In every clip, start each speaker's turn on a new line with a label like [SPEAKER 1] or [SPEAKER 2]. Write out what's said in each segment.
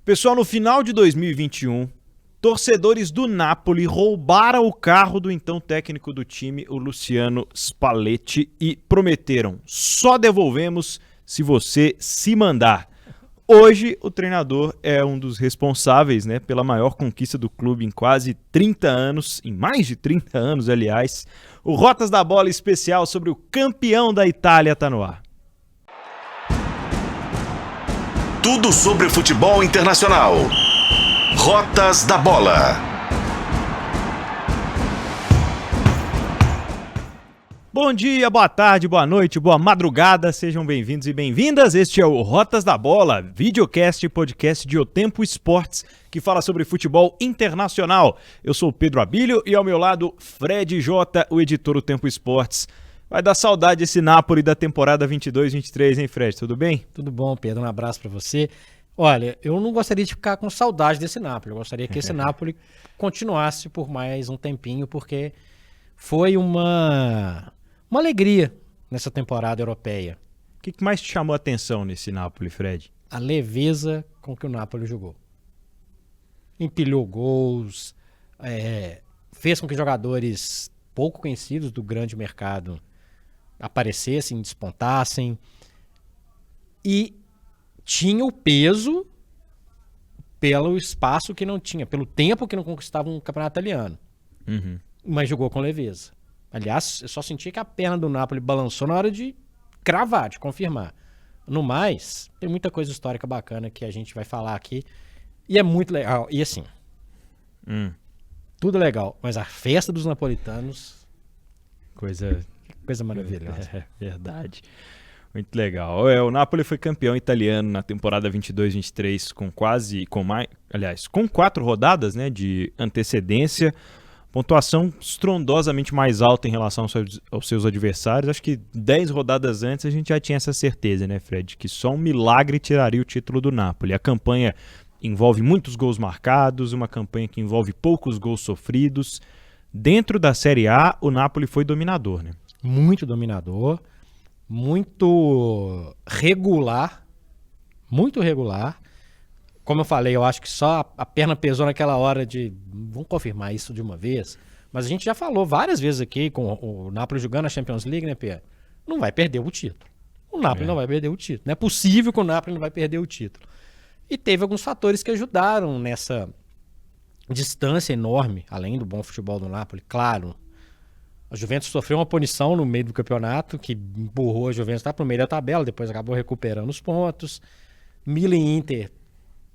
[SPEAKER 1] Pessoal, no final de 2021, torcedores do Napoli roubaram o carro do então técnico do time, o Luciano Spalletti, e prometeram: só devolvemos se você se mandar. Hoje, o treinador é um dos responsáveis, pela maior conquista do clube em quase 30 anos, em mais de 30 anos, aliás. O Rotas da Bola especial sobre o campeão da Itália está no ar.
[SPEAKER 2] Tudo sobre futebol internacional. Rotas da Bola.
[SPEAKER 1] Bom dia, boa tarde, boa noite, boa madrugada, sejam bem-vindos e bem-vindas. Este é o Rotas da Bola, videocast e podcast de O Tempo Esportes, que fala sobre futebol internacional. Eu sou o Pedro Abílio e ao meu lado, Fred Jota, o editor do Tempo Esportes. Vai dar saudade esse Napoli da temporada 22-23, hein, Fred? Tudo bem?
[SPEAKER 3] Tudo bom, Pedro. Um abraço pra você. Olha, eu não gostaria de ficar com saudade desse Napoli. Eu gostaria que esse Napoli continuasse por mais um tempinho, porque foi uma alegria nessa temporada europeia.
[SPEAKER 1] O que mais te chamou a atenção nesse Napoli, Fred?
[SPEAKER 3] A leveza com que o Napoli jogou. Empilhou gols, fez com que jogadores pouco conhecidos do grande mercado aparecessem, despontassem, e tinha o peso pelo espaço que não tinha, pelo tempo que não conquistava um campeonato italiano. Mas jogou com leveza. Aliás, eu só senti que a perna do Napoli balançou na hora de cravar, de confirmar. No mais, tem muita coisa histórica bacana que a gente vai falar aqui, e é muito legal. E assim, tudo legal, mas a festa dos napolitanos, coisa maravilhosa.
[SPEAKER 1] É verdade. Muito legal. O Napoli foi campeão italiano na temporada 22-23 com 4 rodadas, de antecedência. Pontuação estrondosamente mais alta em relação aos seus adversários. Acho que 10 rodadas antes a gente já tinha essa certeza, Fred? Que só um milagre tiraria o título do Napoli. A campanha envolve muitos gols marcados, uma campanha que envolve poucos gols sofridos. Dentro da Série A, o Napoli foi dominador,
[SPEAKER 3] Muito dominador, muito regular, Como eu falei, eu acho que só a perna pesou naquela hora de vamos confirmar isso de uma vez. Mas a gente já falou várias vezes aqui com o Napoli jogando a Champions League, Pierre? Não vai perder o título. O Napoli não vai perder o título. Não é possível que o Napoli não vai perder o título. E teve alguns fatores que ajudaram nessa distância enorme, além do bom futebol do Napoli, claro. A Juventus sofreu uma punição no meio do campeonato, que empurrou a Juventus para o meio da tabela, depois acabou recuperando os pontos. Milan e Inter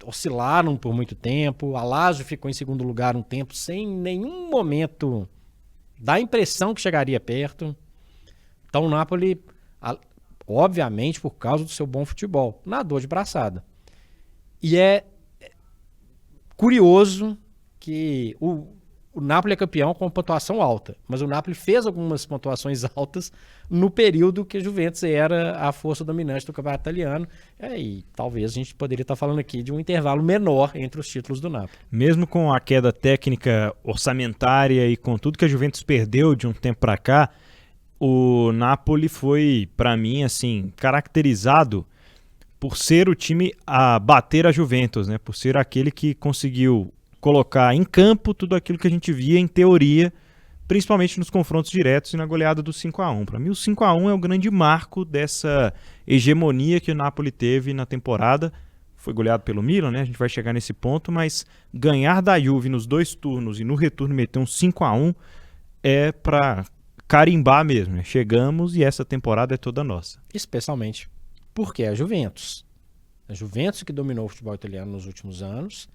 [SPEAKER 3] oscilaram por muito tempo, a Lazio ficou em segundo lugar um tempo, sem nenhum momento dar a impressão que chegaria perto. Então o Napoli, obviamente por causa do seu bom futebol, nadou de braçada. E é curioso que o Napoli é campeão com pontuação alta, mas o Napoli fez algumas pontuações altas no período que a Juventus era a força dominante do campeonato italiano, e talvez a gente poderia estar falando aqui de um intervalo menor entre os títulos do Napoli.
[SPEAKER 1] Mesmo com a queda técnica orçamentária e com tudo que a Juventus perdeu de um tempo para cá, o Napoli foi, para mim, assim, caracterizado por ser o time a bater a Juventus, por ser aquele que conseguiu colocar em campo tudo aquilo que a gente via em teoria, principalmente nos confrontos diretos e na goleada do 5-1. Para mim, o 5-1 é o grande marco dessa hegemonia que o Napoli teve na temporada. Foi goleado pelo Milan, a gente vai chegar nesse ponto, mas ganhar da Juve nos 2 turnos e no retorno meter um 5-1 é para carimbar mesmo. Chegamos e essa temporada é toda nossa.
[SPEAKER 3] Especialmente porque é a Juventus. A Juventus que dominou o futebol italiano nos últimos anos,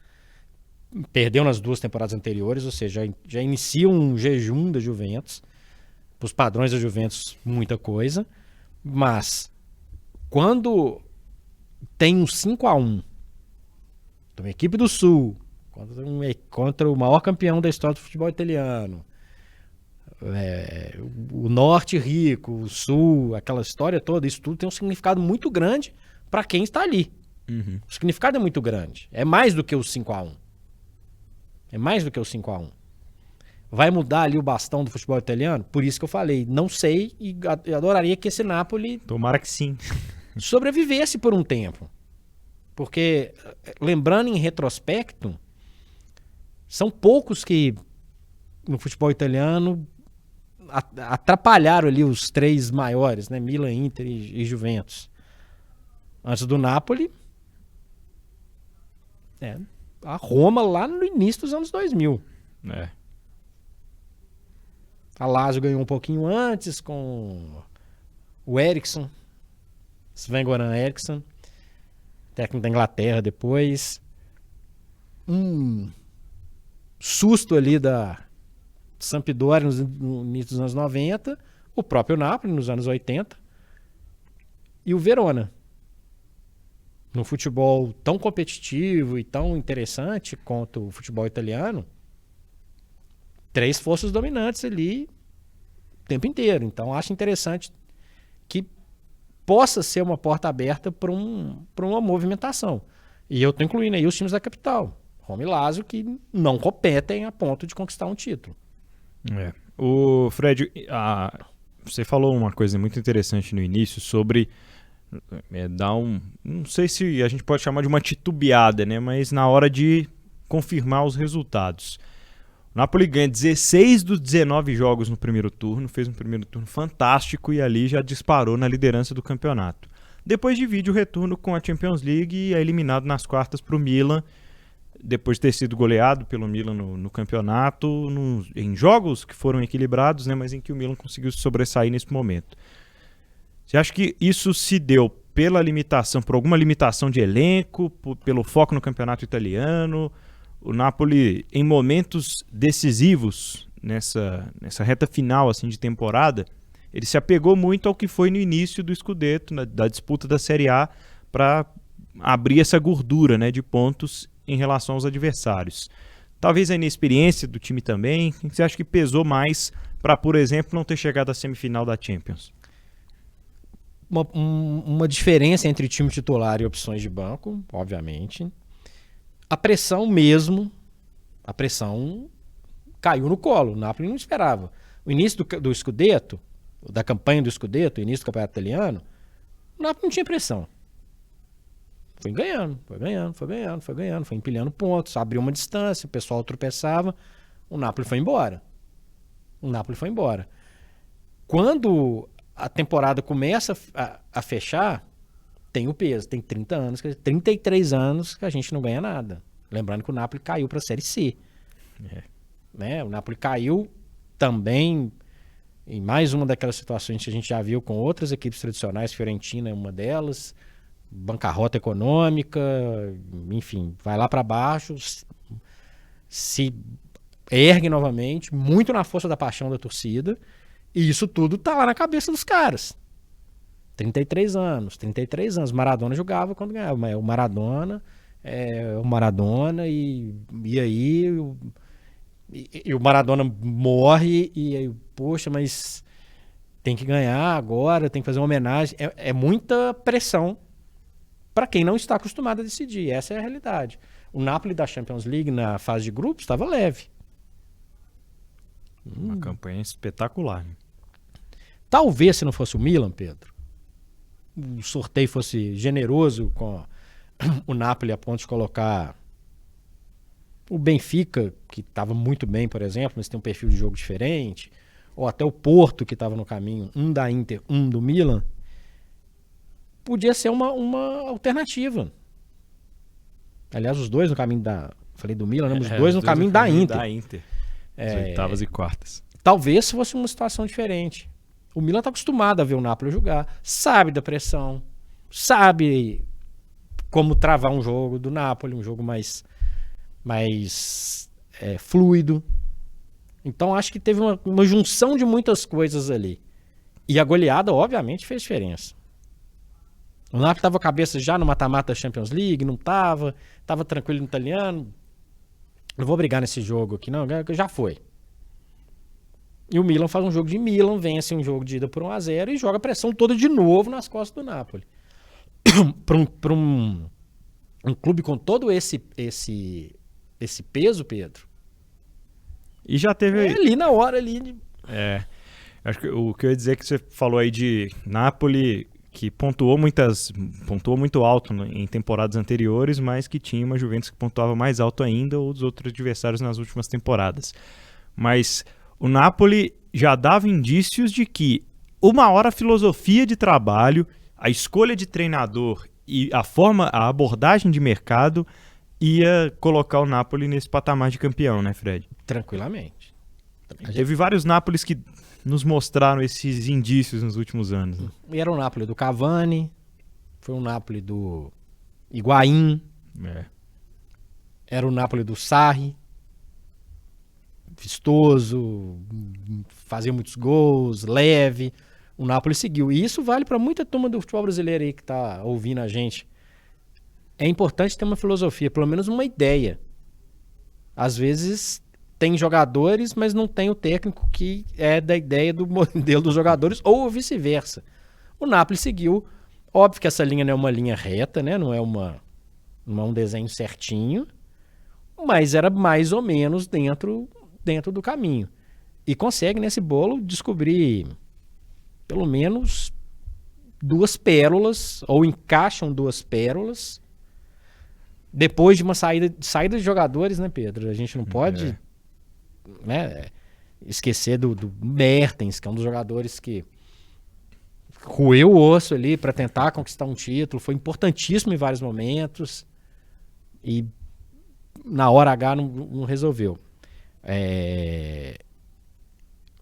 [SPEAKER 3] perdeu nas 2 temporadas anteriores, ou seja, já inicia um jejum da Juventus. Para os padrões da Juventus, muita coisa. Mas, quando tem um 5-1, uma equipe do Sul, contra o maior campeão da história do futebol italiano, o Norte rico, o Sul, aquela história toda, isso tudo tem um significado muito grande para quem está ali. O significado é muito grande. É mais do que o 5-1. Vai mudar ali o bastão do futebol italiano? Por isso que eu falei, não sei, e adoraria que esse Napoli...
[SPEAKER 1] Tomara que sim.
[SPEAKER 3] sobrevivesse por um tempo. Porque, lembrando em retrospecto, são poucos que no futebol italiano atrapalharam ali os três maiores, né? Milan, Inter e Juventus. Antes do Napoli, a Roma lá no início dos anos 2000. A Lazio ganhou um pouquinho antes com o Eriksson, Sven-Goran Eriksson, técnico da Inglaterra depois. Susto ali da Sampdoria no início dos anos 90, o próprio Napoli nos anos 80 e o Verona. Num futebol tão competitivo e tão interessante quanto o futebol italiano, 3 forças dominantes ali o tempo inteiro. Então acho interessante que possa ser uma porta aberta para uma movimentação. E eu estou incluindo aí os times da capital, Roma e Lazio, que não competem a ponto de conquistar um título.
[SPEAKER 1] O Fred, você falou uma coisa muito interessante no início sobre não sei se a gente pode chamar de uma titubeada, né? Mas na hora de confirmar os resultados. O Napoli ganha 16 dos 19 jogos no primeiro turno, fez um primeiro turno fantástico e ali já disparou na liderança do campeonato. Depois divide o retorno com a Champions League e é eliminado nas quartas para o Milan, depois de ter sido goleado pelo Milan no campeonato, em jogos que foram equilibrados, né, mas em que o Milan conseguiu se sobressair nesse momento. Você acha que isso se deu por alguma limitação de elenco, pelo foco no campeonato italiano? O Napoli, em momentos decisivos, nessa reta final assim, de temporada, ele se apegou muito ao que foi no início do Scudetto, da disputa da Série A, para abrir essa gordura, né, de pontos em relação aos adversários. Talvez a inexperiência do time também. O que você acha que pesou mais para, por exemplo, não ter chegado à semifinal da Champions?
[SPEAKER 3] Uma diferença entre time titular e opções de banco, obviamente. A pressão caiu no colo. O Napoli não esperava. O início do Scudetto, da campanha do Scudetto, o início do campeonato italiano, o Napoli não tinha pressão. Foi ganhando, foi empilhando pontos, abriu uma distância, o pessoal tropeçava, o Napoli foi embora. Quando a temporada começa a fechar, tem o peso, tem 30 anos, 33 anos que a gente não ganha nada. Lembrando que o Napoli caiu para a Série C. Né? O Napoli caiu também em mais uma daquelas situações que a gente já viu com outras equipes tradicionais, Fiorentina é uma delas, bancarrota econômica, enfim, vai lá para baixo, se ergue novamente, muito na força da paixão da torcida, e isso tudo tá lá na cabeça dos caras. 33 anos. Maradona jogava quando ganhava, mas o Maradona e aí o Maradona morre e aí, poxa, mas tem que ganhar agora, tem que fazer uma homenagem. É muita pressão para quem não está acostumado a decidir. Essa é a realidade. O Napoli da Champions League na fase de grupos estava leve.
[SPEAKER 1] Uma campanha espetacular. Né?
[SPEAKER 3] Talvez se não fosse o Milan, Pedro, o sorteio fosse generoso com o Napoli a ponto de colocar o Benfica, que estava muito bem, por exemplo, mas tem um perfil de jogo diferente, ou até o Porto, que estava no caminho, um da Inter, um do Milan, podia ser uma alternativa. Aliás, os dois no caminho falei do Milan, né? Os dois no caminho da Inter.
[SPEAKER 1] As oitavas e quartas.
[SPEAKER 3] Talvez fosse uma situação diferente. O Milan está acostumado a ver o Napoli jogar, sabe da pressão, sabe como travar um jogo do Napoli, um jogo mais fluido. Então acho que teve uma junção de muitas coisas ali. E a goleada, obviamente, fez diferença. O Napoli estava com a cabeça já no mata-mata da Champions League, não estava tranquilo no italiano. Não vou brigar nesse jogo aqui, não, já foi. E o Milan faz um jogo de Milan, vence um jogo de ida por 1-0 e joga a pressão toda de novo nas costas do Napoli. Para um clube com todo esse peso, Pedro.
[SPEAKER 1] E já teve...
[SPEAKER 3] ali na hora ali.
[SPEAKER 1] Acho que o que eu ia dizer é que você falou aí de Napoli, que pontuou muito alto em temporadas anteriores, mas que tinha uma Juventus que pontuava mais alto ainda, ou dos outros adversários nas últimas temporadas. Mas o Napoli já dava indícios de que uma hora a filosofia de trabalho, a escolha de treinador e a abordagem de mercado ia colocar o Napoli nesse patamar de campeão, né, Fred?
[SPEAKER 3] Tranquilamente.
[SPEAKER 1] Teve vários Nápoles que nos mostraram esses indícios nos últimos anos. Né?
[SPEAKER 3] E era o Napoli do Cavani, foi o Napoli do Higuaín, era o Napoli do Sarri, vistoso, fazia muitos gols, leve. O Napoli seguiu. E isso vale para muita turma do futebol brasileiro aí que tá ouvindo a gente. É importante ter uma filosofia, pelo menos uma ideia. Às vezes tem jogadores, mas não tem o técnico que é da ideia do modelo dos jogadores, ou vice-versa. O Napoli seguiu. Óbvio que essa linha não é uma linha reta, né? Não é um desenho certinho, mas era mais ou menos dentro do caminho. E consegue, nesse bolo, descobrir pelo menos 2 pérolas, ou encaixam 2 pérolas, depois de uma saída de jogadores, né, Pedro? A gente não pode esquecer do Mertens, que é um dos jogadores que roeu o osso ali para tentar conquistar um título, foi importantíssimo em vários momentos e na hora H não resolveu.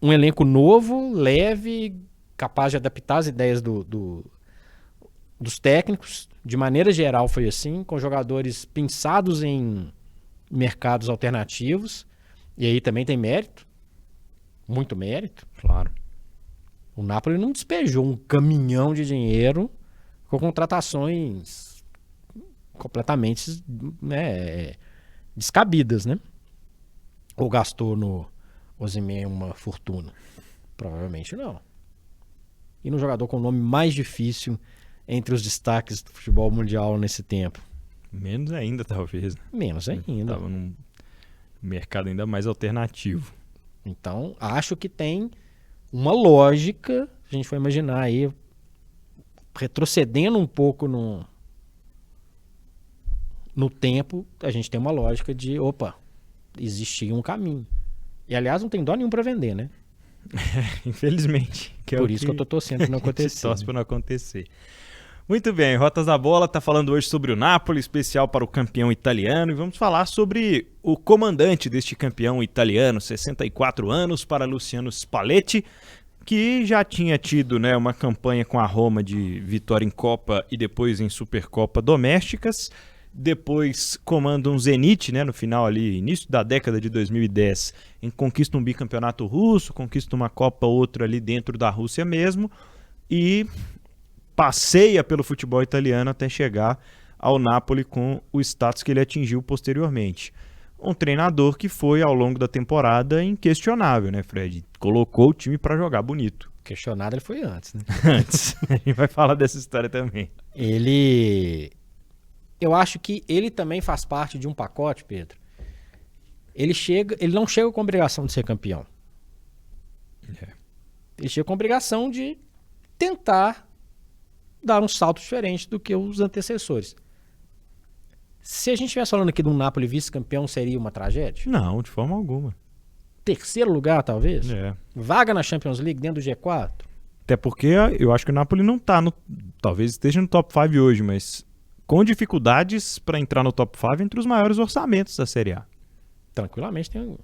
[SPEAKER 3] Um elenco novo, leve, capaz de adaptar as ideias dos técnicos. De maneira geral foi assim, com jogadores pensados em mercados alternativos. E aí também tem mérito, muito mérito, claro. O Napoli não despejou um caminhão de dinheiro com contratações completamente descabidas, né? Ou gastou no Osimhen uma fortuna? Provavelmente não. E no jogador com o nome mais difícil entre os destaques do futebol mundial nesse tempo?
[SPEAKER 1] Menos ainda, talvez.
[SPEAKER 3] Menos ainda.
[SPEAKER 1] Estava num mercado ainda mais alternativo.
[SPEAKER 3] Então, acho que tem uma lógica, a gente foi imaginar aí, retrocedendo um pouco no tempo, a gente tem uma lógica de, existia um caminho. E, aliás, não tem dó nenhum para vender, né?
[SPEAKER 1] Infelizmente.
[SPEAKER 3] Por isso que eu tô torcendo para não acontecer.
[SPEAKER 1] Torce para não acontecer. Muito bem, Rotas da Bola está falando hoje sobre o Napoli, especial para o campeão italiano, e vamos falar sobre o comandante deste campeão italiano, 64 anos, para Luciano Spalletti, que já tinha tido, né, uma campanha com a Roma de vitória em Copa e depois em Supercopa domésticas. Depois comanda um Zenit, né, no final ali, início da década de 2010, em conquista um bicampeonato russo, conquista uma Copa ou outra ali dentro da Rússia mesmo, e passeia pelo futebol italiano até chegar ao Napoli com o status que ele atingiu posteriormente. Um treinador que foi, ao longo da temporada, inquestionável, né, Fred? Colocou o time para jogar bonito.
[SPEAKER 3] Questionado ele foi antes, né?
[SPEAKER 1] Antes. A gente vai falar dessa história também.
[SPEAKER 3] Eu acho que ele também faz parte de um pacote, Pedro. Ele não chega com a obrigação de ser campeão. Ele chega com a obrigação de tentar dar um salto diferente do que os antecessores. Se a gente estivesse falando aqui de um Napoli vice-campeão, seria uma tragédia?
[SPEAKER 1] Não, de forma alguma.
[SPEAKER 3] Terceiro lugar, talvez? Vaga na Champions League dentro do G4?
[SPEAKER 1] Até porque eu acho que o Napoli não tá talvez esteja no top 5 hoje, mas com dificuldades para entrar no top 5 entre os maiores orçamentos da Série A.
[SPEAKER 3] Tranquilamente tem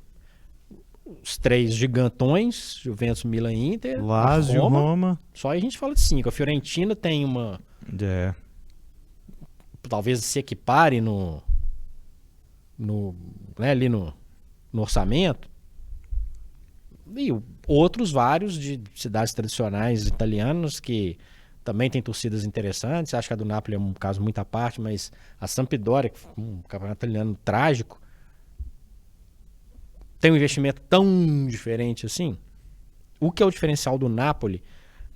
[SPEAKER 3] os 3 gigantões, Juventus, Milan e Inter,
[SPEAKER 1] Lazio, Roma.
[SPEAKER 3] Só aí a gente fala de 5. A Fiorentina tem uma... Talvez se equipare ali no orçamento. E outros vários de cidades tradicionais italianas que também tem torcidas interessantes. Acho que a do Napoli é um caso muito à parte, mas a Sampdoria, um campeonato italiano trágico, tem um investimento tão diferente assim. O que é o diferencial do Napoli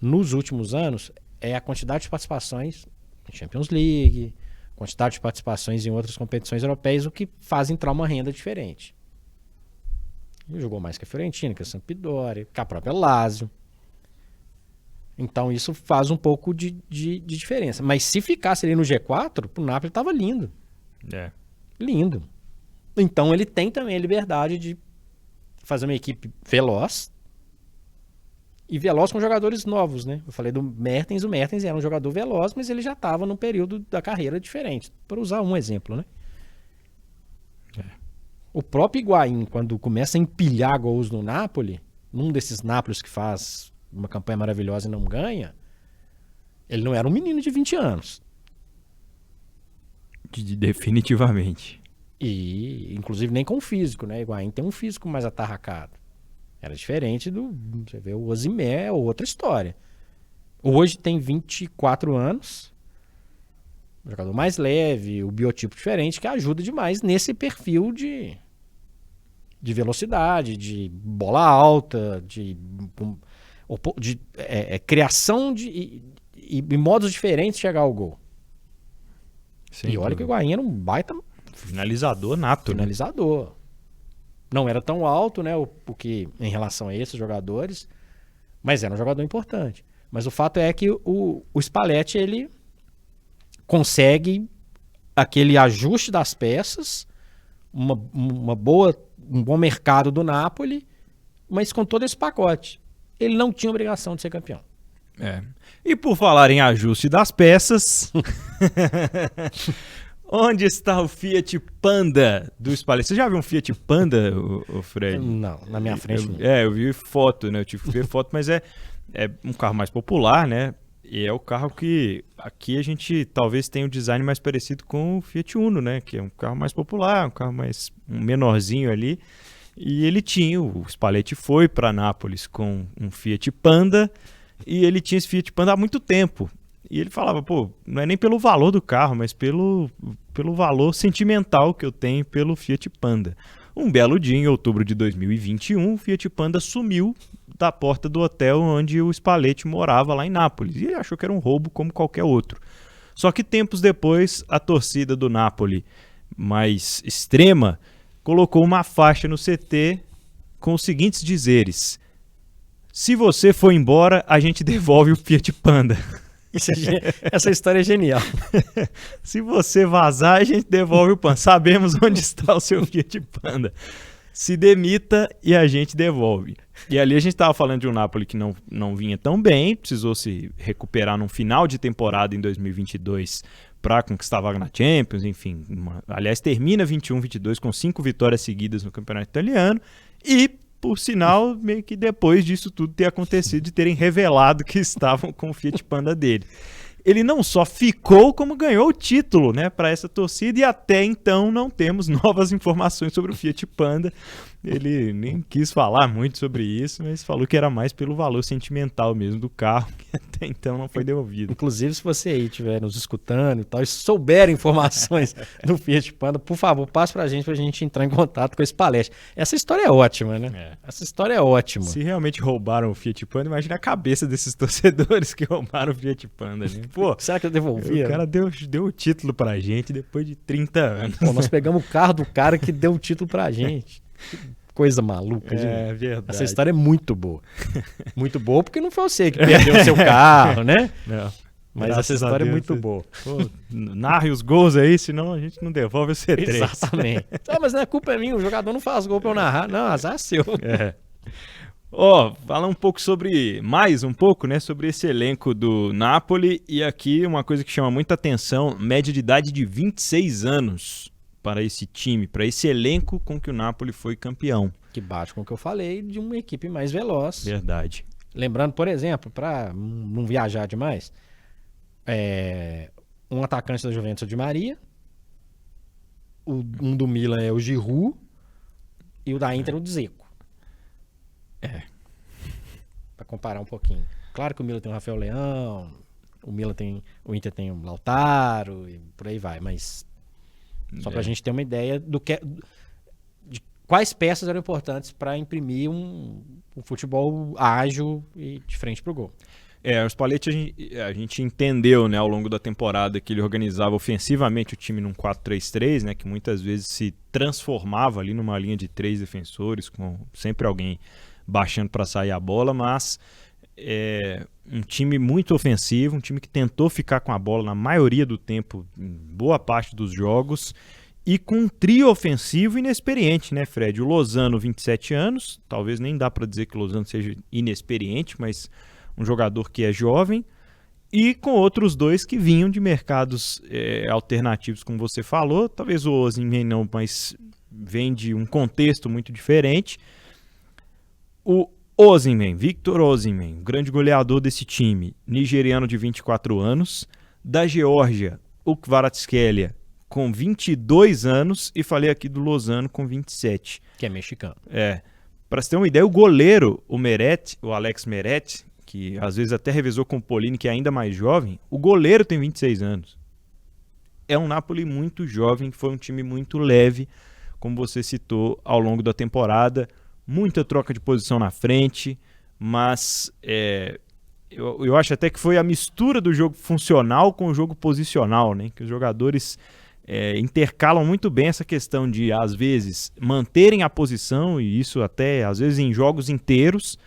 [SPEAKER 3] nos últimos anos é a quantidade de participações em Champions League, quantidade de participações em outras competições europeias, o que faz entrar uma renda diferente. Ele jogou mais que a Fiorentina, que a Sampdoria, que a própria Lazio. Então isso faz um pouco de diferença. Mas se ficasse ali no G4, o Napoli estava lindo. Lindo. Então ele tem também a liberdade de fazer uma equipe veloz. E veloz com jogadores novos, né? Eu falei do Mertens, o Mertens era um jogador veloz, mas ele já estava num período da carreira diferente. Para usar um exemplo, né? O próprio Higuaín, quando começa a empilhar gols no Napoli, num desses Nápoles que faz uma campanha maravilhosa e não ganha, ele não era um menino de 20 anos.
[SPEAKER 1] Definitivamente.
[SPEAKER 3] E, inclusive, nem com o físico, né? Higuaín tem um físico mais atarracado. Era diferente do... Você vê, o Osimhen é outra história. Hoje tem 24 anos, um jogador mais leve, o biotipo diferente, que ajuda demais nesse perfil de velocidade, de bola alta, de criação e modos diferentes de chegar ao gol. E olha que o Higuaín era um baita
[SPEAKER 1] finalizador nato.
[SPEAKER 3] Finalizador. Né? Não era tão alto, né, o que em relação a esses jogadores, mas era um jogador importante. Mas o fato é que o Spalletti, ele consegue aquele ajuste das peças, um bom mercado do Napoli, mas com todo esse pacote. Ele não tinha obrigação de ser campeão.
[SPEAKER 1] E por falar em ajuste das peças, onde está o Fiat Panda do Spalletti? Você já viu um Fiat Panda, o Fred?
[SPEAKER 3] Não, na minha frente não.
[SPEAKER 1] Eu vi foto, né? Eu tive que ver foto, mas é um carro mais popular, né? E é o carro que aqui a gente talvez tenha um design mais parecido com o Fiat Uno, né? Que é um carro mais popular, um carro mais menorzinho ali. E ele tinha, o Spalletti foi para Nápoles com um Fiat Panda e ele tinha esse Fiat Panda há muito tempo. E ele falava, pô, não é nem pelo valor do carro, mas pelo valor sentimental que eu tenho pelo Fiat Panda. Um belo dia, em outubro de 2021, o Fiat Panda sumiu da porta do hotel onde o Spalletti morava lá em Nápoles. E ele achou que era um roubo como qualquer outro. Só que tempos depois, a torcida do Napoli, mais extrema, colocou uma faixa no CT com os seguintes dizeres: se você for embora, a gente devolve o Fiat Panda.
[SPEAKER 3] Essa história é genial.
[SPEAKER 1] Se você vazar, a gente devolve o Panda. Sabemos onde está o seu Fiat Panda. Se demita e a gente devolve. E ali a gente estava falando de um Napoli que não vinha tão bem, precisou se recuperar num final de temporada em 2022 para conquistar a vaga na Champions, enfim. Aliás, termina 21-22 com 5 vitórias seguidas no Campeonato Italiano e, por sinal, meio que depois disso tudo ter acontecido, de terem revelado que estavam com o Fiat Panda dele. Ele não só ficou, como ganhou o título, né, para essa torcida, e até então não temos novas informações sobre o Fiat Panda. Ele nem quis falar muito sobre isso, mas falou que era mais pelo valor sentimental mesmo do carro, que até então não foi devolvido.
[SPEAKER 3] Inclusive, se você aí estiver nos escutando e tal, e souber informações do Fiat Panda, por favor, passe pra gente entrar em contato com esse palestra. Essa história é ótima, né? Essa história é ótima.
[SPEAKER 1] Se realmente roubaram o Fiat Panda, imagina a cabeça desses torcedores que roubaram o Fiat Panda, né? Pô,
[SPEAKER 3] será que eu devolvia?
[SPEAKER 1] O cara deu o título pra gente depois de 30 anos.
[SPEAKER 3] Pô, nós pegamos o carro do cara que deu o título pra gente. Que coisa maluca.
[SPEAKER 1] Verdade.
[SPEAKER 3] Essa história é muito boa. Muito boa porque não foi você que perdeu o seu carro, né?
[SPEAKER 1] Não.
[SPEAKER 3] Mas essa história é muito boa.
[SPEAKER 1] Pô, narre os gols aí, senão a gente não devolve o C3.
[SPEAKER 3] Exatamente. Mas não é culpa minha, o jogador não faz gol pra eu narrar. Não, azar seu.
[SPEAKER 1] Fala mais um pouco, né, sobre esse elenco do Napoli, e aqui uma coisa que chama muita atenção, média de idade de 26 anos para esse time, para esse elenco com que o Napoli foi campeão.
[SPEAKER 3] Que bate com o que eu falei de uma equipe mais veloz.
[SPEAKER 1] Verdade.
[SPEAKER 3] Lembrando, por exemplo, para não viajar demais, um atacante da Juventus é o Di Maria, um do Milan é o Giroud e o da Inter é o Dzeko. Para comparar um pouquinho. Claro que o Milan tem o Rafael Leão, o Inter tem o Lautaro e por aí vai, mas só para a gente ter uma ideia de quais peças eram importantes para imprimir um futebol ágil e de frente para o gol.
[SPEAKER 1] O Spalletti a gente entendeu, né, ao longo da temporada que ele organizava ofensivamente o time num 4-3-3, né, que muitas vezes se transformava ali numa linha de 3 defensores, com sempre alguém baixando para sair a bola, mas é um time muito ofensivo, um time que tentou ficar com a bola na maioria do tempo, em boa parte dos jogos, e com um trio ofensivo inexperiente, né, Fred? O Lozano, 27 anos, talvez nem dá para dizer que o Lozano seja inexperiente, mas um jogador que é jovem, e com outros dois que vinham de mercados alternativos, como você falou. Talvez o Osimhen não, mas vem de um contexto muito diferente. O Osimhen, Victor Osimhen, grande goleador desse time, nigeriano de 24 anos. Da Geórgia, o Kvaratskhelia, com 22 anos. E falei aqui do Lozano, com 27.
[SPEAKER 3] Que é mexicano.
[SPEAKER 1] Para você ter uma ideia, o goleiro, o Alex Meret, que às vezes até revezou com o Polini, que é ainda mais jovem, o goleiro tem 26 anos. É um Napoli muito jovem, foi um time muito leve, como você citou, ao longo da temporada. Muita troca de posição na frente, mas eu acho até que foi a mistura do jogo funcional com o jogo posicional, né? Que os jogadores intercalam muito bem essa questão de, às vezes, manterem a posição, e isso até, às vezes, em jogos inteiros,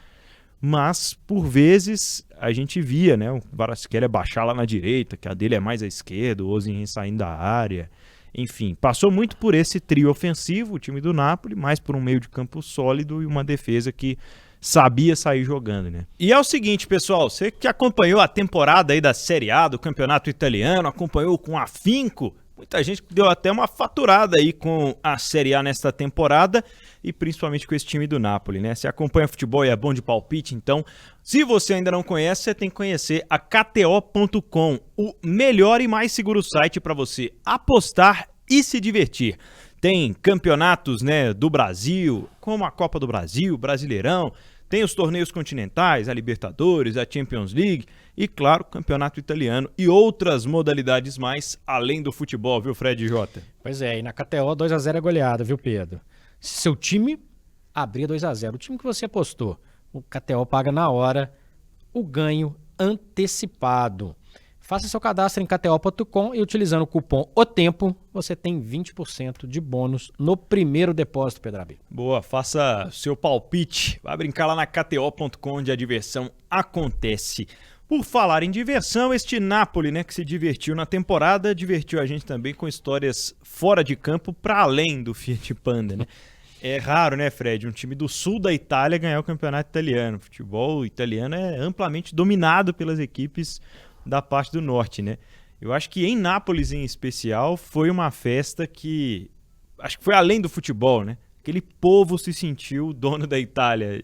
[SPEAKER 1] mas, por vezes, a gente via, né, o Kvaratskhelia baixar lá na direita, que a dele é mais à esquerda, o Osimhen saindo da área. Enfim, passou muito por esse trio ofensivo, o time do Napoli, mais por um meio de campo sólido e uma defesa que sabia sair jogando, né? E é o seguinte, pessoal, você que acompanhou a temporada aí da Série A, do Campeonato Italiano, acompanhou com afinco, muita gente deu até uma faturada aí com a Série A nesta temporada, e principalmente com esse time do Napoli, né? Você acompanha futebol e é bom de palpite, então, se você ainda não conhece, você tem que conhecer a KTO.com, o melhor e mais seguro site para você apostar e se divertir. Tem campeonatos, né, do Brasil, como a Copa do Brasil, Brasileirão, tem os torneios continentais, a Libertadores, a Champions League e, claro, o Campeonato Italiano e outras modalidades mais além do futebol, viu, Fred Jota?
[SPEAKER 3] Pois é, e na KTO 2x0 é goleada, viu, Pedro? Se seu time abrir 2x0, o time que você apostou, o KTO paga na hora o ganho antecipado. Faça seu cadastro em KTO.com e utilizando o cupom OTEMPO, você tem 20% de bônus no primeiro depósito, Pedrabi.
[SPEAKER 1] Boa, faça seu palpite. Vai brincar lá na KTO.com, onde a diversão acontece. Por falar em diversão, este Napoli, né, que se divertiu na temporada, divertiu a gente também com histórias fora de campo para além do Fiat Panda, né? É raro, né, Fred, um time do sul da Itália ganhar o campeonato italiano. O futebol italiano é amplamente dominado pelas equipes da parte do norte, né? Eu acho que em Nápoles, em especial, foi uma festa que acho que foi além do futebol, né? Aquele povo se sentiu dono da Itália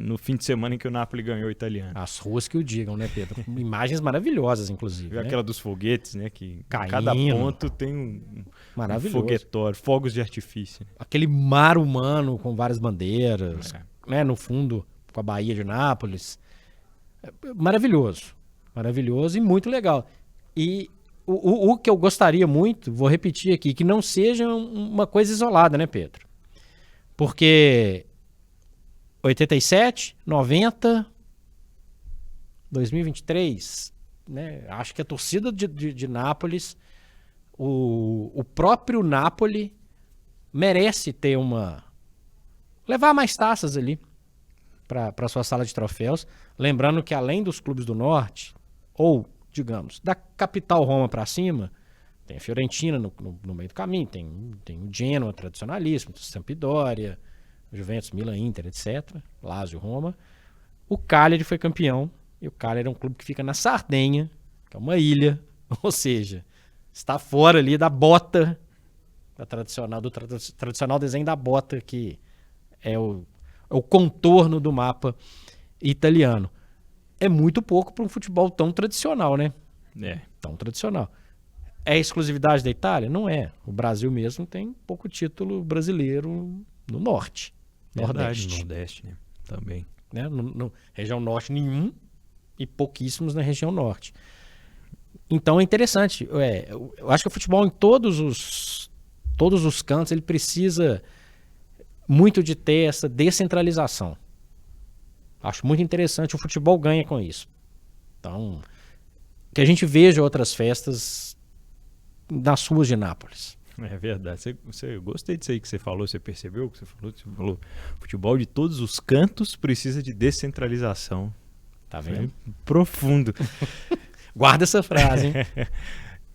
[SPEAKER 1] no fim de semana em que o Napoli ganhou o italiano.
[SPEAKER 3] As ruas que o digam, né, Pedro? Imagens maravilhosas, inclusive.
[SPEAKER 1] Viu, né? Aquela dos foguetes, né? Que
[SPEAKER 3] caindo,
[SPEAKER 1] cada ponto tem um foguetório, fogos de artifício.
[SPEAKER 3] Aquele mar humano com várias bandeiras, né? No fundo, com a Baía de Nápoles. Maravilhoso. Maravilhoso e muito legal. E o que eu gostaria muito, vou repetir aqui, que não seja uma coisa isolada, né, Pedro? Porque 87, 90, 2023, né? Acho que a torcida de Nápoles, o próprio Napoli merece ter levar mais taças ali para sua sala de troféus. Lembrando que além dos clubes do norte, ou, digamos, da capital Roma para cima, tem a Fiorentina no meio do caminho, tem o Genoa tradicionalíssimo, Sampdoria, Juventus, Milan, Inter, etc. Lazio, Roma. O Cagliari foi campeão, e o Cagliari é um clube que fica na Sardenha, que é uma ilha, ou seja, está fora ali da bota, do tradicional desenho da bota, que é o contorno do mapa italiano. É muito pouco para um futebol tão tradicional, né? Tão tradicional. É exclusividade da Itália? Não é. O Brasil mesmo tem pouco título brasileiro no norte.
[SPEAKER 1] Nordeste, né? Também.
[SPEAKER 3] Né? Região norte nenhum e pouquíssimos na região norte. Então é interessante. Eu acho que o futebol em todos os cantos ele precisa muito de ter essa descentralização. Acho muito interessante, o futebol ganha com isso. Então, que a gente veja outras festas nas ruas de Nápoles.
[SPEAKER 1] É verdade. Eu gostei disso aí que você falou, você percebeu o que você falou? Você falou, futebol de todos os cantos precisa de descentralização.
[SPEAKER 3] Tá vendo?
[SPEAKER 1] Profundo.
[SPEAKER 3] Guarda essa frase, hein?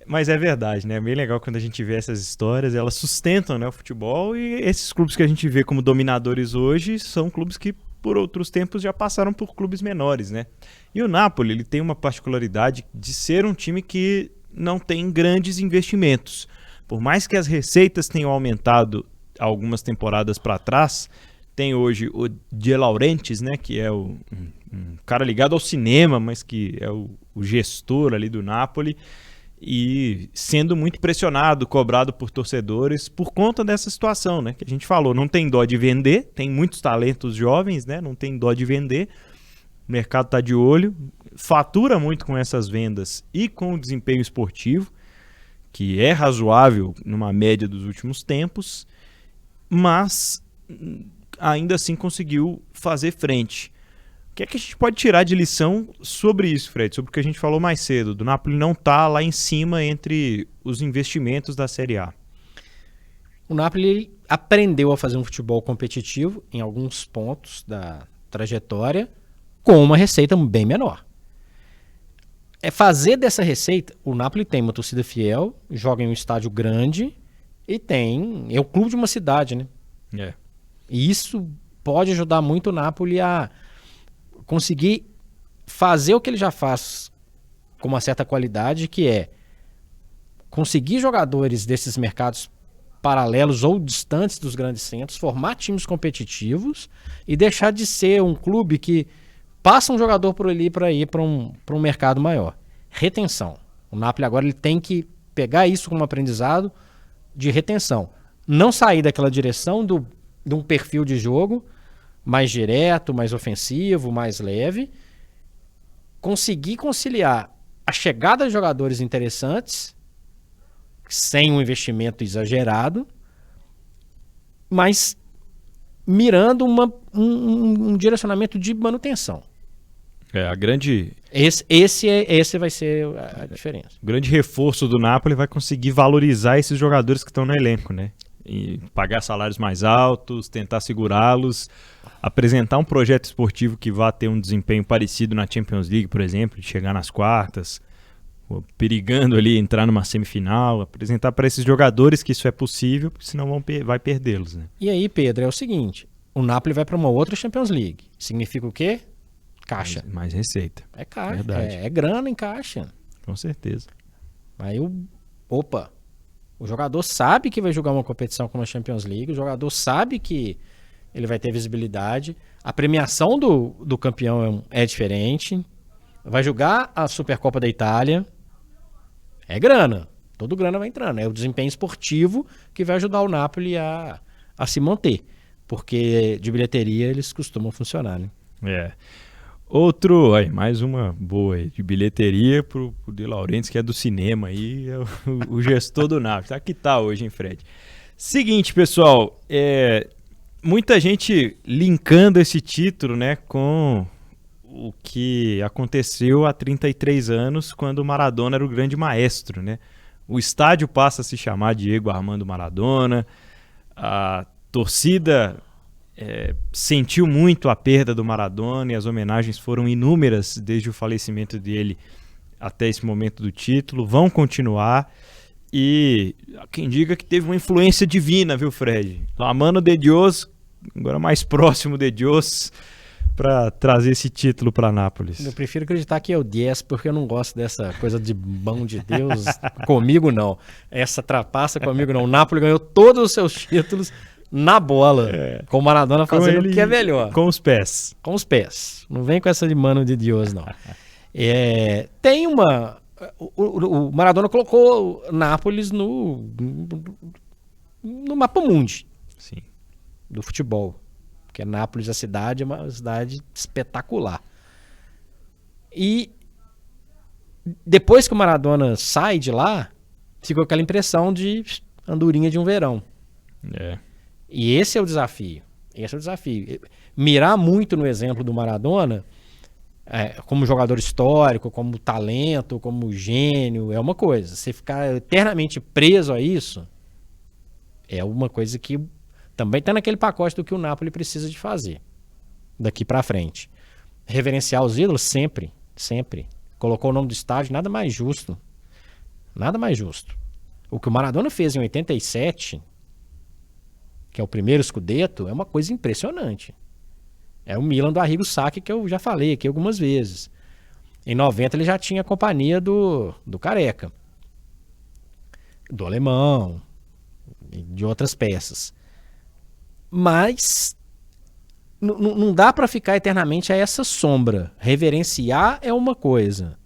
[SPEAKER 1] Mas é verdade, né? É bem legal quando a gente vê essas histórias, elas sustentam, né, o futebol, e esses clubes que a gente vê como dominadores hoje são clubes que por outros tempos já passaram por clubes menores, né? E o Napoli, ele tem uma particularidade de ser um time que não tem grandes investimentos. Por mais que as receitas tenham aumentado algumas temporadas para trás, tem hoje o De Laurentiis, né, que é um cara ligado ao cinema, mas que é o gestor ali do Napoli, e sendo muito pressionado, cobrado por torcedores por conta dessa situação, né? Que a gente falou, não tem dó de vender, tem muitos talentos jovens, né? Não tem dó de vender, o mercado está de olho, fatura muito com essas vendas e com o desempenho esportivo, que é razoável numa média dos últimos tempos, mas ainda assim conseguiu fazer frente. O que é que a gente pode tirar de lição sobre isso, Fred? Sobre o que a gente falou mais cedo, do Napoli não estar lá em cima entre os investimentos da Série A.
[SPEAKER 3] O Napoli aprendeu a fazer um futebol competitivo em alguns pontos da trajetória com uma receita bem menor. É fazer dessa receita, o Napoli tem uma torcida fiel, joga em um estádio grande e é o clube de uma cidade, né?
[SPEAKER 1] É.
[SPEAKER 3] E isso pode ajudar muito o Napoli a conseguir fazer o que ele já faz com uma certa qualidade, que é conseguir jogadores desses mercados paralelos ou distantes dos grandes centros, formar times competitivos e deixar de ser um clube que passa um jogador por ali para ir para um mercado maior. Retenção. O Napoli agora ele tem que pegar isso como aprendizado de retenção. Não sair daquela direção de um perfil de jogo mais direto, mais ofensivo, mais leve, conseguir conciliar a chegada de jogadores interessantes, sem um investimento exagerado, mas mirando um direcionamento de manutenção.
[SPEAKER 1] A grande...
[SPEAKER 3] Esse vai ser a diferença.
[SPEAKER 1] O grande reforço do Napoli vai conseguir valorizar esses jogadores que estão no elenco, né? E pagar salários mais altos, tentar segurá-los, apresentar um projeto esportivo que vá ter um desempenho parecido na Champions League, por exemplo, de chegar nas quartas, perigando ali entrar numa semifinal, apresentar para esses jogadores que isso é possível, porque senão vai perdê-los, né?
[SPEAKER 3] E aí, Pedro, é o seguinte, o Napoli vai para uma outra Champions League. Significa o quê? Caixa.
[SPEAKER 1] Mais receita.
[SPEAKER 3] É caixa,
[SPEAKER 1] Verdade.
[SPEAKER 3] é grana em caixa.
[SPEAKER 1] Com certeza.
[SPEAKER 3] Aí o jogador sabe que vai jogar uma competição como a Champions League, o jogador sabe que ele vai ter visibilidade, a premiação do campeão é diferente, vai jogar a Supercopa da Itália, é grana, todo grana vai entrando, é o desempenho esportivo que vai ajudar o Napoli a se manter, porque de bilheteria eles costumam funcionar, né?
[SPEAKER 1] Mais uma boa aí, de bilheteria pro De Laurentiis, que é do cinema aí, é o gestor do Napoli. Tá que tá hoje, hein, Fred? Seguinte, pessoal, muita gente linkando esse título, né, com o que aconteceu há 33 anos, quando o Maradona era o grande maestro, né? O estádio passa a se chamar Diego Armando Maradona, a torcida... sentiu muito a perda do Maradona e as homenagens foram inúmeras desde o falecimento dele até esse momento do título, vão continuar, e quem diga que teve uma influência divina, viu, Fred? La mano de Dios, agora mais próximo de Dios, para trazer esse título para Nápoles.
[SPEAKER 3] Eu prefiro acreditar que é o 10, porque eu não gosto dessa coisa de mão de Deus. Comigo não, essa trapaça comigo não. O Napoli ganhou todos os seus títulos na bola, com o Maradona fazendo o que é melhor.
[SPEAKER 1] Com os pés.
[SPEAKER 3] Com os pés. Não vem com essa de mano de Deus, não. Tem uma... O Maradona colocou Nápoles no mapa mundi.
[SPEAKER 1] Sim.
[SPEAKER 3] Do futebol. Porque Nápoles, a cidade, é uma cidade espetacular. E depois que o Maradona sai de lá, ficou aquela impressão de andorinha de um verão. E esse é o desafio. Mirar muito no exemplo do Maradona, como jogador histórico, como talento, como gênio, é uma coisa. Você ficar eternamente preso a isso é uma coisa que também está naquele pacote do que o Napoli precisa de fazer daqui para frente. reverenciar os ídolos sempre, sempre. Colocou o nome do estádio, nada mais justo. Nada mais justo. O que o Maradona fez em 87, que é o primeiro Scudetto, é uma coisa impressionante. É o Milan do Arrigo Sacchi, que eu já falei aqui algumas vezes. Em 90 ele já tinha a companhia do Careca, do Alemão e de outras peças. Mas não dá para ficar eternamente a essa sombra. Reverenciar é uma coisa.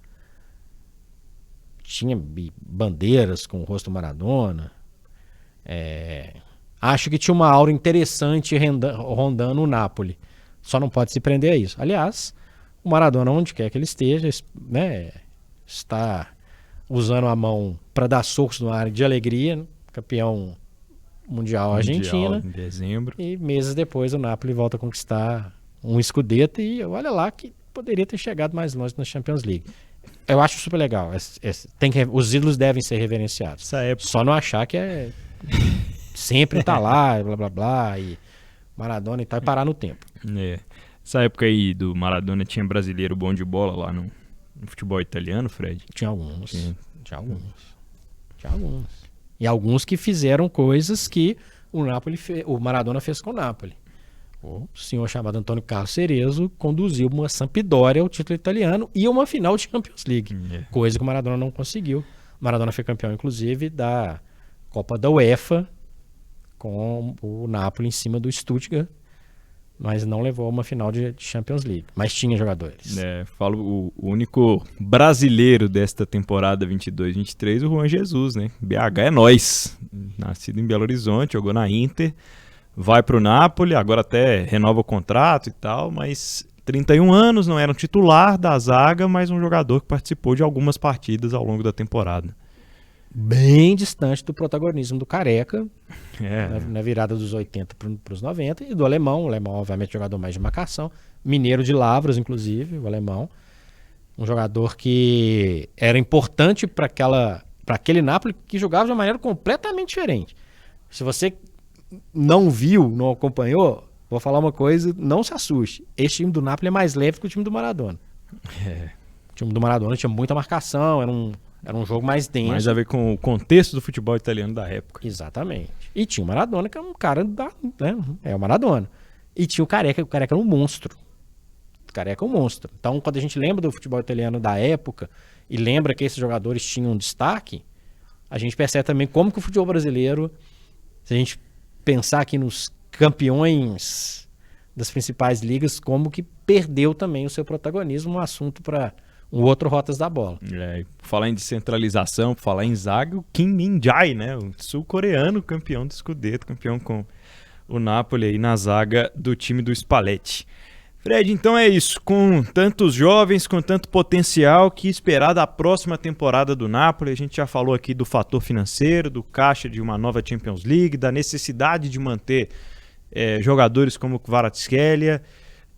[SPEAKER 3] Tinha bandeiras com o rosto do Maradona. Acho que tinha uma aura interessante rondando o Napoli. Só não pode se prender a isso. Aliás, o Maradona, onde quer que ele esteja, né, está usando a mão para dar socos no ar de alegria, né? Campeão mundial Argentina.
[SPEAKER 1] Em dezembro.
[SPEAKER 3] E meses depois o Napoli volta a conquistar um Scudetto e olha lá que poderia ter chegado mais longe na Champions League. Eu acho super legal. Os ídolos devem ser reverenciados.
[SPEAKER 1] Essa época.
[SPEAKER 3] Só não achar que sempre tá lá, blá blá blá, e Maradona e tal, e parar no tempo.
[SPEAKER 1] Essa época aí do Maradona tinha brasileiro bom de bola lá no futebol italiano, Fred?
[SPEAKER 3] Tinha alguns. E alguns que fizeram coisas que o Maradona fez com o Napoli. O senhor chamado Antônio Carlos Cerezo conduziu uma Sampdoria ao título italiano e uma final de Champions League. Coisa que o Maradona não conseguiu. O Maradona foi campeão, inclusive, da Copa da UEFA com o Napoli em cima do Stuttgart, mas não levou a uma final de Champions League. Mas tinha jogadores.
[SPEAKER 1] O único brasileiro desta temporada 22-23, o Juan Jesus, né? BH é nós. Nascido em Belo Horizonte, jogou na Inter, vai pro Napoli, agora até renova o contrato e tal, mas 31 anos, não era um titular da zaga, mas um jogador que participou de algumas partidas ao longo da temporada.
[SPEAKER 3] Bem distante do protagonismo do Careca, na virada dos 80 para os 90, e do Alemão. O Alemão, obviamente, jogador mais de marcação, mineiro de Lavras, inclusive, o Alemão. Um jogador que era importante para aquele Napoli que jogava de uma maneira completamente diferente. Se você não viu, não acompanhou, vou falar uma coisa, não se assuste. Esse time do Napoli é mais leve que o time do Maradona. O time do Maradona tinha muita marcação, era um jogo mais denso.
[SPEAKER 1] Mais a ver com o contexto do futebol italiano da época.
[SPEAKER 3] Exatamente. E tinha o Maradona, que é um cara é o Maradona. E tinha o Careca era um monstro. O Careca é um monstro. Então, quando a gente lembra do futebol italiano da época e lembra que esses jogadores tinham um destaque, a gente percebe também como que o futebol brasileiro, se a gente pensar aqui nos campeões das principais ligas, como que perdeu também o seu protagonismo, um assunto para um outro Rotas da Bola.
[SPEAKER 1] Falar em descentralização, falar em zaga, o Kim Min-jae, né? O sul-coreano, campeão do Scudetto, campeão com o Napoli aí na zaga do time do Spalletti. Fred, então é isso. Com tantos jovens, com tanto potencial, que esperar da próxima temporada do Napoli? A gente já falou aqui do fator financeiro, do caixa de uma nova Champions League, da necessidade de manter jogadores como o Kvaratskhelia.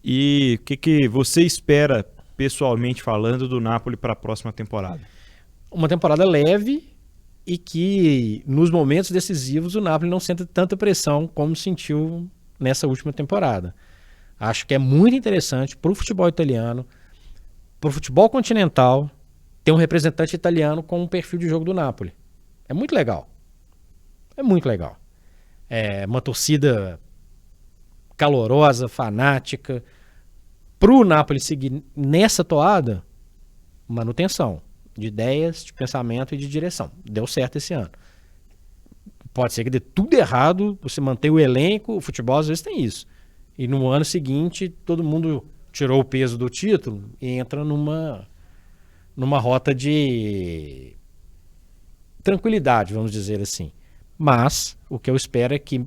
[SPEAKER 1] E o que você espera, pessoalmente falando, do Napoli para a próxima temporada?
[SPEAKER 3] Uma temporada leve e que nos momentos decisivos o Napoli não sente tanta pressão como sentiu nessa última temporada. Acho que é muito interessante para o futebol italiano, para o futebol continental, ter um representante italiano com um perfil de jogo do Napoli. É muito legal. É muito legal. É uma torcida calorosa, fanática. Para o Napoli seguir nessa toada, manutenção de ideias, de pensamento e de direção. Deu certo esse ano. Pode ser que dê tudo errado, você mantém o elenco, o futebol às vezes tem isso. E no ano seguinte, todo mundo tirou o peso do título e entra numa rota de tranquilidade, vamos dizer assim. Mas o que eu espero é que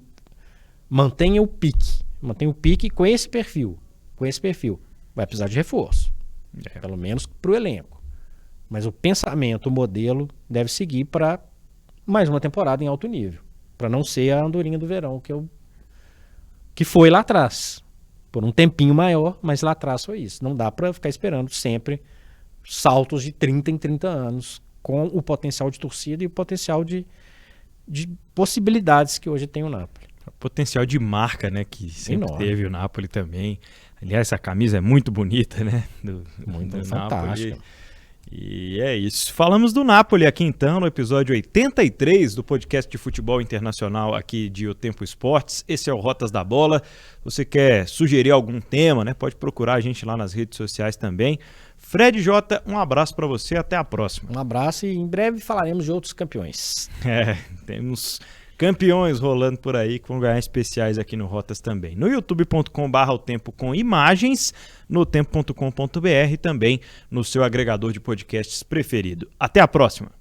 [SPEAKER 3] mantenha o pique com esse perfil. Vai precisar de reforço, pelo menos para o elenco. Mas o pensamento, o modelo deve seguir para mais uma temporada em alto nível, para não ser a andorinha do verão que foi lá atrás, por um tempinho maior, mas lá atrás foi isso. Não dá para ficar esperando sempre saltos de 30 em 30 anos com o potencial de torcida e o potencial de possibilidades que hoje tem o Napoli.
[SPEAKER 1] O potencial de marca, né, que sempre teve o Napoli também. Aliás, essa camisa é muito bonita, né?
[SPEAKER 3] Muito fantástica.
[SPEAKER 1] E é isso. Falamos do Napoli aqui então, no episódio 83 do podcast de futebol internacional aqui de O Tempo Esportes. Esse é o Rotas da Bola. Se você quer sugerir algum tema, né? Pode procurar a gente lá nas redes sociais também. Fred Jota, um abraço para você, até a próxima.
[SPEAKER 3] Um abraço e em breve falaremos de outros campeões.
[SPEAKER 1] Temos campeões rolando por aí que vão ganhar especiais aqui no Rotas também. No youtube.com/O Tempo com imagens, no tempo.com.br e também no seu agregador de podcasts preferido. Até a próxima!